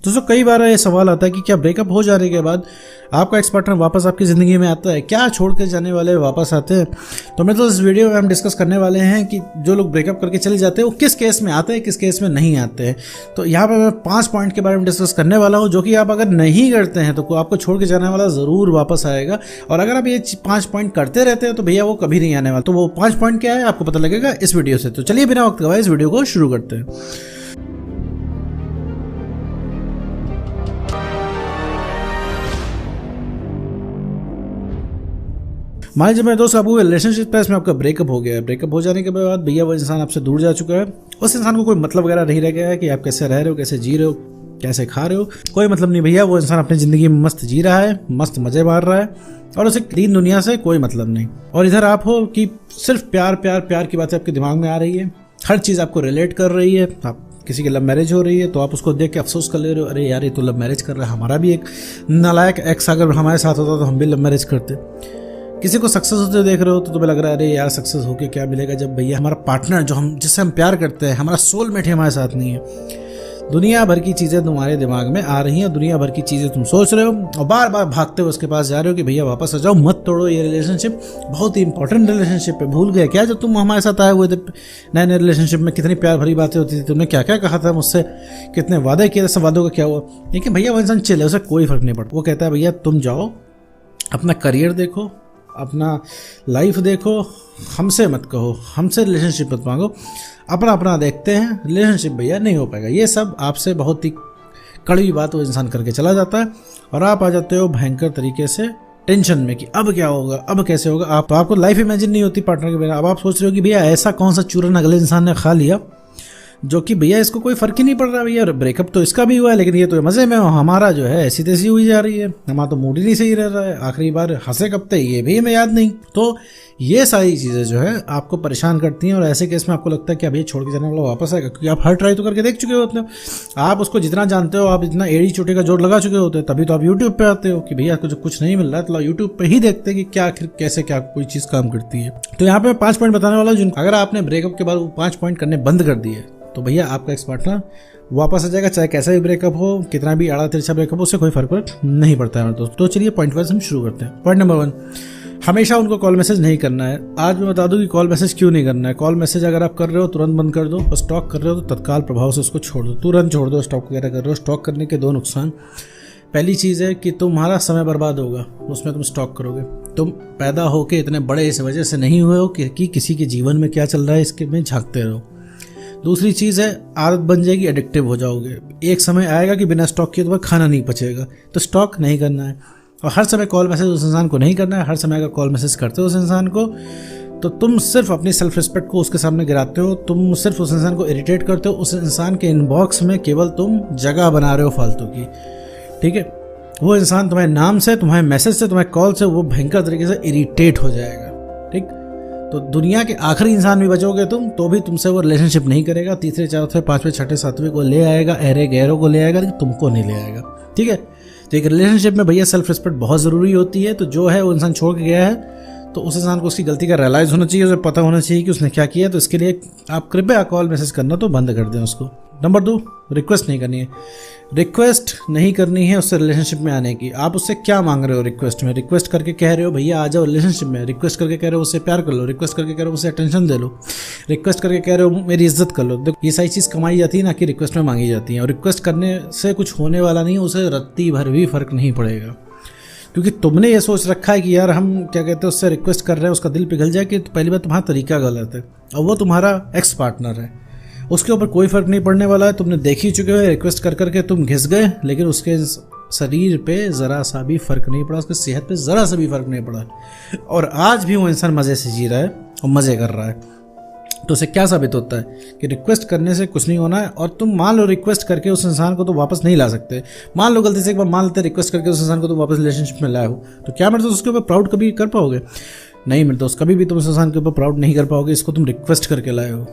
दोस्तों कई बार ये सवाल आता है कि क्या ब्रेकअप हो जाने के बाद आपका एक्स पार्टनर वापस आपकी ज़िंदगी में आता है, क्या छोड़ के जाने वाले वापस आते हैं। तो मैं तो इस वीडियो में हम डिस्कस करने वाले हैं कि जो लोग ब्रेकअप करके चले जाते हैं वो किस केस में आते हैं, किस केस में नहीं आते हैं। तो यहाँ पर मैं 5 पॉइंट के बारे में डिस्कस करने वाला हूँ जो कि आप अगर नहीं करते हैं तो आपको छोड़ के जाने वाला ज़रूर वापस आएगा, और अगर आप ये 5 पॉइंट करते रहते हैं तो भैया वो कभी नहीं आने वाला। तो वो 5 पॉइंट क्या है आपको पता लगेगा इस वीडियो से। तो चलिए बिना वक्त गवाए इस वीडियो को शुरू करते हैं। मान लीजिए मेरे दोस्त आपको रिलेशनशिप में आपका ब्रेकअप हो गया है। ब्रेकअप हो जाने के बाद भैया वो इंसान आपसे दूर जा चुका है। उस इंसान को कोई मतलब वगैरह नहीं रह गया है कि आप कैसे रह रहे हो, कैसे जी रहे हो, कैसे खा रहे हो, कोई मतलब नहीं भैया। वो इंसान अपनी ज़िंदगी में मस्त जी रहा है, मस्त मज़े मार रहा है और उसे तीन दुनिया से कोई मतलब नहीं। और इधर आप हो कि सिर्फ प्यार प्यार प्यार की बातें आपके दिमाग में आ रही है, हर चीज़ आपको रिलेट कर रही है। आप किसी की लव मैरिज हो रही है तो आप उसको देख के अफसोस कर ले रहे हो, अरे यार ये तो लव मैरिज कर रहा है, हमारा भी एक नालायक एक्स अगर हमारे साथ होता तो हम भी लव मैरिज करते। किसी को सक्सेस होते देख रहे हो तो तुम्हें लग रहा है अरे यार सक्सेस होके क्या मिलेगा जब भैया हमारा पार्टनर जो हम जिससे हम प्यार करते हैं, हमारा सोलमेट है, हमारे साथ नहीं है। दुनिया भर की चीज़ें तुम्हारे दिमाग में आ रही हैं, दुनिया भर की चीज़ें तुम सोच रहे हो और बार बार भागते हो उसके पास जा रहे हो कि भैया वापस आ जाओ, मत तोड़ो ये रिलेशनशिप, बहुत ही इंपॉर्टेंट रिलेशनशिप है। भूल गया क्या जब तुम हमारे साथ आए हुए थे नए नए रिलेशनशिप में कितनी प्यार भरी बातें होती थी, तुमने क्या क्या कहा था मुझसे, कितने वादे किए थे, सब वादों का क्या हुआ। लेकिन भैया वो इंसान चिल है, उसे कोई फर्क नहीं पड़ता। वो कहता है भैया तुम जाओ अपना करियर देखो, अपना लाइफ देखो, हमसे मत कहो, हमसे रिलेशनशिप मत मांगो, अपना अपना देखते हैं, रिलेशनशिप भैया नहीं हो पाएगा। ये सब आपसे बहुत ही कड़वी बात वो इंसान करके चला जाता है और आप आ जाते हो भयंकर तरीके से टेंशन में कि अब क्या होगा, अब कैसे होगा। आपको लाइफ इमेजिन नहीं होती पार्टनर के बिना। अब आप सोच रहे हो कि भैया ऐसा कौन सा चूरन अगले इंसान ने खा लिया जो कि भैया इसको कोई फर्क ही नहीं पड़ रहा। भैया ब्रेकअप तो इसका भी हुआ है लेकिन ये तो मजे में, हमारा जो है ऐसी तैसी हुई जा रही है, हमारा तो मूड ही नहीं सही रह रहा है, आखिरी बार हंसे कब थे ये भी हमें याद नहीं। तो ये सारी चीज़ें जो है आपको परेशान करती हैं और ऐसे केस में आपको लगता है कि अब ये छोड़ के जाने वाला वापस आएगा, क्योंकि आप हर ट्राई तो करके देख चुके होते हो। आप उसको जितना जानते हो, आप इतना एड़ी चोटी का जोड़ लगा चुके होते हैं, तभी तो आप यूट्यूब पे आते हो कि भैया कुछ नहीं मिल रहा है तो यूट्यूब पे ही देखते हैं कि क्या आखिर कैसे क्या कोई चीज़ काम करती है। तो यहाँ पे मैं 5 पॉइंट बताने वाला हूँ जिन अगर आपने ब्रेकअप के बाद वो 5 पॉइंट करने बंद कर दिए तो भैया आपका एक्स पार्टनर वापस आ जाएगा, चाहे कैसा भी ब्रेकअप हो, कितना भी आड़ा तिरछा ब्रेकअप हो, उससे कोई फर्क नहीं पड़ता है दोस्तों। तो चलिए पॉइंट वाइज हम शुरू करते हैं। पॉइंट नंबर 1, हमेशा उनको कॉल मैसेज नहीं करना है। आज मैं बता दूं कि कॉल मैसेज क्यों नहीं करना है। कॉल मैसेज अगर आप कर रहे हो तुरंत बंद कर दो, और स्टॉक कर रहे हो तो तत्काल प्रभाव से उसको छोड़ दो, तुरंत छोड़ दो। स्टॉक वगैरह कर रहे हो, स्टॉक करने के 2 नुकसान। पहली चीज़ है कि तुम्हारा समय बर्बाद होगा उसमें, तुम स्टॉक करोगे। तुम पैदा होके इतने बड़े इस वजह से नहीं हुए हो कि किसी के जीवन में क्या चल रहा है इसके में झांकते रहो। दूसरी चीज़ है आदत बन जाएगी, एडिक्टिव हो जाओगे। एक समय आएगा कि बिना स्टॉक किए तुम्हें खाना नहीं पचेगा, तो स्टॉक नहीं करना है। और हर समय कॉल मैसेज उस इंसान को नहीं करना है। हर समय अगर कॉल मैसेज करते हो उस इंसान को तो तुम सिर्फ अपनी सेल्फ रिस्पेक्ट को उसके सामने गिराते हो, तुम सिर्फ उस इंसान को इरिटेट करते हो। उस इंसान के इनबॉक्स में केवल तुम जगह बना रहे हो फालतू की, ठीक है। वो इंसान तुम्हारे नाम से, तुम्हारे मैसेज से, तुम्हारे कॉल से वो भयंकर तरीके से इरिटेट हो जाएगा, ठीक। तो दुनिया के आखिरी इंसान भी बचोगे तुम तो भी तुमसे वो रिलेशनशिप नहीं करेगा। तीसरे, चौथे, 5वें, 6ठे, 7वें को ले आएगा, अहरे गहरों को ले आएगा, लेकिन तुमको नहीं ले आएगा, ठीक है। तो एक रिलेशनशिप में भैया सेल्फ रिस्पेक्ट बहुत ज़रूरी होती है। तो जो है वो इंसान छोड़ के गया है तो उस इंसान को उसकी गलती का रियलाइज़ होना चाहिए, उसे पता होना चाहिए कि उसने क्या किया। तो इसके लिए आप कृपया कॉल मैसेज करना तो बंद कर दें उसको। नंबर 2, रिक्वेस्ट नहीं करनी है। रिक्वेस्ट नहीं करनी है उससे रिलेशनशिप में आने की। आप उससे क्या मांग रहे हो रिक्वेस्ट में? रिक्वेस्ट करके कह रहे हो भैया आ जाओ रिलेशनशिप में, रिक्वेस्ट करके कह रहे हो उससे प्यार कर लो, रिक्वेस्ट करके कह रहे हो उससे अटेंशन दे लो, रिक्वेस्ट करके कह रहे हो मेरी इज्जत कर लो। देखो ये सारी चीज़ कमाई जाती है ना कि रिक्वेस्ट में मांगी जाती है, और रिक्वेस्ट करने से कुछ होने वाला नहीं है, उसे रत्ती भर भी फर्क नहीं पड़ेगा। क्योंकि तुमने ये सोच रखा है कि यार हम क्या कहते हैं उससे रिक्वेस्ट कर रहे हैं उसका दिल पिघल जाए, कि पहली बात तुम्हारा तरीका गलत है और वो तुम्हारा एक्स पार्टनर है, उसके ऊपर कोई फर्क नहीं पड़ने वाला है। तुमने देख ही चुके हो, रिक्वेस्ट कर करके तुम घिस गए, लेकिन उसके शरीर पे ज़रा सा भी फर्क नहीं पड़ा, उसकी सेहत पे ज़रा सा भी फर्क नहीं पड़ा, और आज भी वो इंसान मज़े से जी रहा है और मज़े कर रहा है। तो उसे क्या साबित होता है कि रिक्वेस्ट करने से कुछ नहीं होना है। और तुम मान लो रिक्वेस्ट करके उस इंसान को तो वापस नहीं ला सकते, मान लो गलती से एक बार मान लेते रिक्वेस्ट करके उस इंसान को तुम वापस रिलेशनशिप में लाए हो, तो क्या मेरे दोस्त उसके ऊपर प्राउड कभी कर पाओगे? नहीं मेरे दोस्त, कभी भी तुम उस इंसान के ऊपर प्राउड नहीं कर पाओगे। इसको तुम रिक्वेस्ट करके लाए हो,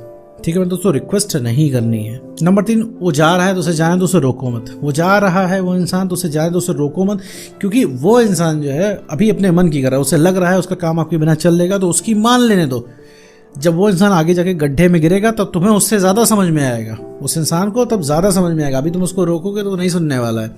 ठीक है मेरे दोस्तों, रिक्वेस्ट नहीं करनी है। नंबर 3, वो जा रहा है तो उसे जाने दो, उसे रोको मत। वो जा रहा है वो इंसान तो उसे जाने दो, उसे रोको मत, क्योंकि वो इंसान जो है अभी अपने मन की कर रहा है, उसे लग रहा है उसका काम आपके बिना चल लेगा, तो उसकी मान लेने दो। जब वो इंसान आगे जाके गड्ढे में गिरेगा तब तुम्हें उससे ज़्यादा समझ में आएगा, उस इंसान को तब ज़्यादा समझ में आएगा। अभी तुम उसको रोकोगे तो नहीं सुनने वाला है,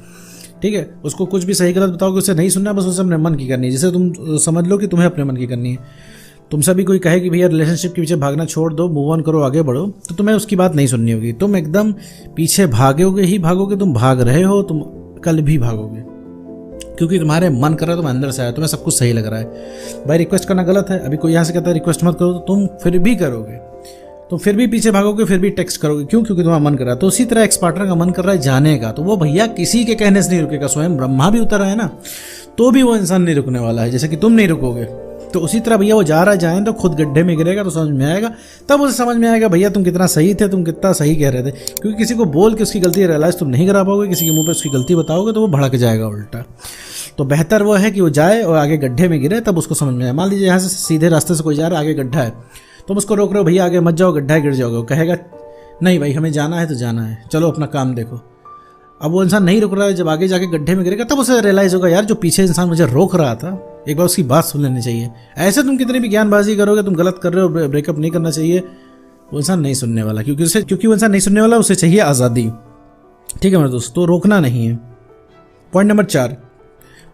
ठीक है। उसको कुछ भी सही गलत बताओगे उसे नहीं सुनना, बस उसे अपने मन की करनी है, जिसे तुम समझ लो कि तुम्हें अपने मन की करनी है। तुमसे भी कोई कहे कि भैया रिलेशनशिप के पीछे भागना छोड़ दो, मूव ऑन करो, आगे बढ़ो, तो तुम्हें उसकी बात नहीं सुननी होगी। तुम एकदम पीछे भागोगे ही भागोगे, तुम भाग रहे हो, तुम कल भी भागोगे, क्योंकि तुम्हारे मन कर रहा है, तुम अंदर से आया, तुम्हें सब कुछ सही लग रहा है। भाई रिक्वेस्ट करना गलत है, अभी कोई यहाँ से कहता है रिक्वेस्ट मत करो, तो तुम फिर भी करोगे, तुम फिर भी पीछे भागोगे, फिर भी टेक्स्ट करोगे, क्यों? क्योंकि तुम्हारा मन कर रहा है। तो उसी तरह एक्स पार्टनर का मन कर रहा है जाने का, तो वो भैया किसी के कहने से नहीं रुकेगा। स्वयं ब्रह्मा भी उतर है ना, तो भी वो इंसान नहीं रुकने वाला है, जैसे कि तुम नहीं रुकोगे। तो उसी तरह भैया वो जा रहा है, जाए तो खुद गड्ढे में गिरेगा तो समझ में आएगा, तब उसे समझ में आएगा भैया तुम कितना सही थे, तुम कितना सही कह रहे थे। क्योंकि किसी को बोल के उसकी गलती रियलाइज तुम नहीं करा पाओगे, किसी के मुंह पे उसकी गलती बताओगे तो वो भड़क जाएगा उल्टा। तो बेहतर वो है कि वो जाए और आगे गड्ढे में गिरे, तब उसको समझ में आए। मान लीजिए यहाँ से सीधे रास्ते से कोई जा रहा है, आगे गड्ढा है, तुम उसको रोक रहे हो, भैया आगे मत जाओ, गड्ढा है, गिर जाओगे। वो कहेगा नहीं भाई हमें जाना है तो जाना है, चलो अपना काम देखो। अब वो इंसान नहीं रुक रहा है, जब आगे जाके गड्ढे में गिरेगा तब उसे रियलाइज होगा यार जो पीछे इंसान मुझे रोक रहा था, एक बार उसकी बात सुन लेनी चाहिए। ऐसे तुम कितनी भी ज्ञानबाजी करोगे, तुम गलत कर रहे हो, ब्रेकअप नहीं करना चाहिए, वो इंसान नहीं सुनने वाला, क्योंकि वो इंसान नहीं सुनने वाला, उसे चाहिए आज़ादी, ठीक है मेरे दोस्त। तो रोकना नहीं है। पॉइंट नंबर 4,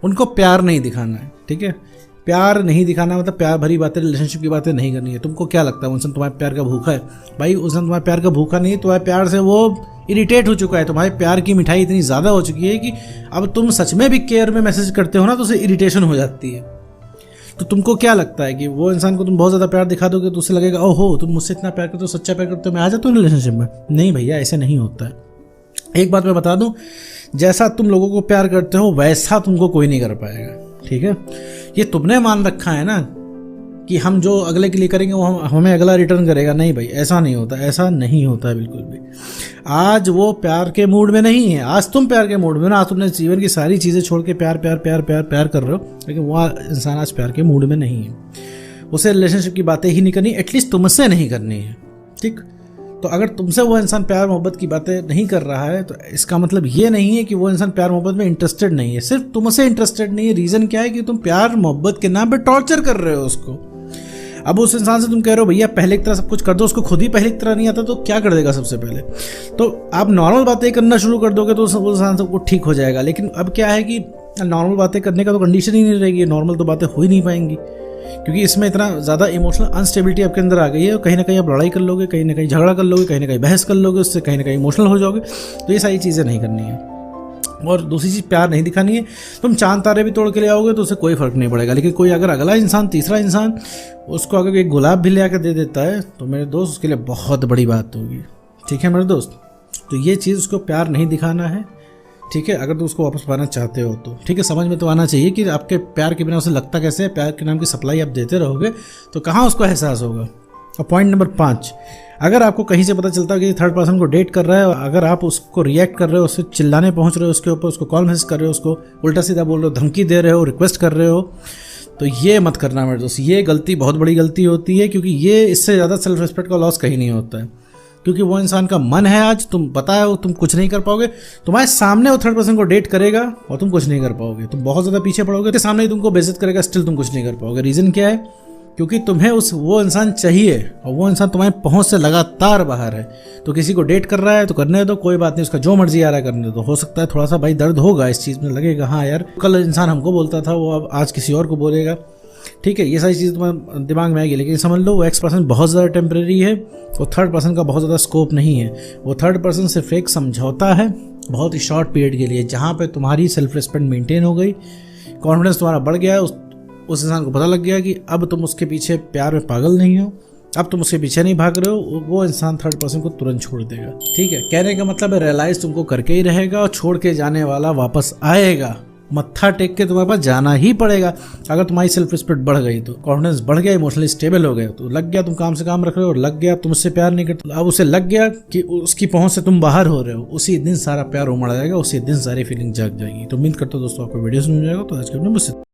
उनको प्यार नहीं दिखाना है, ठीक है। प्यार नहीं दिखाना मतलब प्यार भरी बातें, रिलेशनशिप की बातें नहीं करनी है। तुमको क्या लगता है वो इंसान तुम्हारे प्यार का भूखा है? भाई उस इंसान तुम्हारे प्यार का भूखा नहीं है, तुम्हारे प्यार से वो इरिटेट हो चुका है। तुम्हारे प्यार की मिठाई इतनी ज़्यादा हो चुकी है कि अब तुम सच में भी केयर में मैसेज करते हो ना तो उसे इरिटेशन हो जाती है। तो तुमको क्या लगता है कि वो इंसान को तुम बहुत ज़्यादा प्यार दिखा दोगे तो उसे लगेगा ओहो तुम मुझसे इतना प्यार करते हो, सच्चा प्यार करते हो, मैं आ जाता हूँ रिलेशनशिप में? नहीं भैया, ऐसे नहीं होता है। एक बात मैं बता दूं, जैसा तुम लोगों को प्यार करते हो वैसा तुमको कोई नहीं कर पाएगा, ठीक है। ये तुमने मान रखा है ना कि हम जो अगले के लिए करेंगे वो हमें अगला रिटर्न करेगा। नहीं भाई, ऐसा नहीं होता, ऐसा नहीं होता है बिल्कुल भी। आज वो प्यार के मूड में नहीं है, आज तुम प्यार के मूड में ना, आज तुमने जीवन की सारी चीज़ें छोड़ के प्यार प्यार प्यार प्यार प्यार कर रहे हो, लेकिन वो इंसान आज प्यार के मूड में नहीं है। उसे रिलेशनशिप की बातें ही नहीं करनी, एटलीस्ट तुमसे नहीं करनी है, ठीक। तो अगर तुमसे वो इंसान प्यार मोहब्बत की बातें नहीं कर रहा है तो इसका मतलब ये नहीं है कि वो इंसान प्यार मोहब्बत में इंटरेस्टेड नहीं है, सिर्फ तुमसे इंटरेस्टेड नहीं है। रीज़न क्या है कि तुम प्यार मोहब्बत के नाम पे टॉर्चर कर रहे हो उसको। अब उस इंसान से तुम कह रहे हो भैया पहले की तरह सब कुछ कर दो, उसको खुद ही पहले की तरह नहीं आता तो क्या कर देगा? सबसे पहले तो आप नॉर्मल बातें करना शुरू कर दोगे तो उस इंसान सबको ठीक हो जाएगा। लेकिन अब क्या है कि नॉर्मल बातें करने का तो कंडीशन ही नहीं रहेगी, नॉर्मल तो बातें हो ही नहीं पाएंगी, क्योंकि इसमें इतना ज़्यादा इमोशनल अनस्टेबिलिटी आपके अंदर आ गई है। कहीं ना कहीं आप लड़ाई कर लोगे, कहीं ना कहीं झगड़ा कर लोगे, कहीं ना कहीं बहस कर लोगे, उससे कहीं ना कहीं इमोशनल हो जाओगे। तो ये सारी चीज़ें नहीं करनी है। और दूसरी चीज़, प्यार नहीं दिखानी है। तुम चांद तारे भी तोड़ के ले आओगे तो उससे कोई फर्क नहीं पड़ेगा, लेकिन कोई अगर अगला इंसान, तीसरा इंसान उसको अगर एक गुलाब भी ले आकर दे देता है तो मेरे दोस्त उसके लिए बहुत बड़ी बात होगी, ठीक है मेरे दोस्त। तो ये चीज़ उसको प्यार नहीं दिखाना है, ठीक है। अगर तुम उसको वापस पाना चाहते हो तो ठीक है, समझ में तो आना चाहिए कि आपके प्यार के बिना उसे लगता कैसे है। प्यार के नाम की सप्लाई आप देते रहोगे तो कहाँ उसको एहसास होगा। और पॉइंट नंबर 5, अगर आपको कहीं से पता चलता है कि थर्ड पर्सन को डेट कर रहा है, अगर आप उसको रिएक्ट कर रहे हो, उससे चिल्लाने पहुंच रहे हो उसके ऊपर, उसको कॉल मैसेज कर रहे हो, उसको उल्टा सीधा बोल रहे हो, धमकी दे रहे हो, रिक्वेस्ट कर रहे हो, तो ये मत करना मेरे दोस्त। ये गलती बहुत बड़ी गलती होती है, क्योंकि ये इससे ज़्यादा सेल्फ रिस्पेक्ट का लॉस कहीं नहीं होता है। क्योंकि वो इंसान का मन है, आज तुम पता है तुम कुछ नहीं कर पाओगे, तुम्हारे सामने वो थर्ड पर्सन को डेट करेगा और तुम कुछ नहीं कर पाओगे, तुम बहुत ज़्यादा पीछे पड़ोगे, उसके सामने ही तुमको बेइज्जत करेगा, स्टिल तुम कुछ नहीं कर पाओगे। रीज़न क्या है? क्योंकि तुम्हें वो इंसान चाहिए और वो इंसान तुम्हारी पहुंच से लगातार बाहर है। तो किसी को डेट कर रहा है तो करने दो, कोई बात नहीं, उसका जो मर्जी आ रहा है करने दो। हो सकता है थोड़ा सा भाई दर्द होगा इस चीज़ में, लगेगा हाँ यार कल इंसान हमको बोलता था वो अब आज किसी और को बोलेगा, ठीक है। ये सारी चीज़ तुम्हारे दिमाग में आएगी, लेकिन समझ लो वो एक्स पर्सन बहुत ज़्यादा टेम्परेरी है, वो थर्ड पर्सन का बहुत ज़्यादा स्कोप नहीं है। वो थर्ड पर्सन सिर्फ एक समझौता है बहुत ही शॉर्ट पीरियड के लिए, जहाँ पे तुम्हारी सेल्फ रिस्पेक्ट मेंटेन हो गई, कॉन्फिडेंस तुम्हारा बढ़ गया है, उस इंसान को पता लग गया कि अब तुम उसके पीछे प्यार में पागल नहीं हो, अब तुम उसके पीछे नहीं भाग रहे हो, वो इंसान थर्ड पर्सन को तुरंत छोड़ देगा, ठीक है। कहने का मतलब है रियलाइज तुमको करके ही रहेगा और छोड़ के जाने वाला वापस आएगा, मत्था टेक के तुम्हारे पास जाना ही पड़ेगा। अगर तुम्हारी सेल्फ रिस्पेक्ट बढ़ गई तो, कॉन्फिडेंस बढ़ गया, इमोशनली स्टेबल हो गए, तो लग गया तुम काम से काम रख रहे हो, और लग गया तुम उससे प्यार नहीं करते, अब उसे लग गया कि उसकी पहुंच से तुम बाहर हो रहे हो, उसी दिन सारा प्यार उमड़ जाएगा, उसी दिन सारी फीलिंग जाग जाएगी। तो उम्मीद करता हूं दोस्तों आपको वीडियो समझ आएगा। तो आज के वीडियो में बस।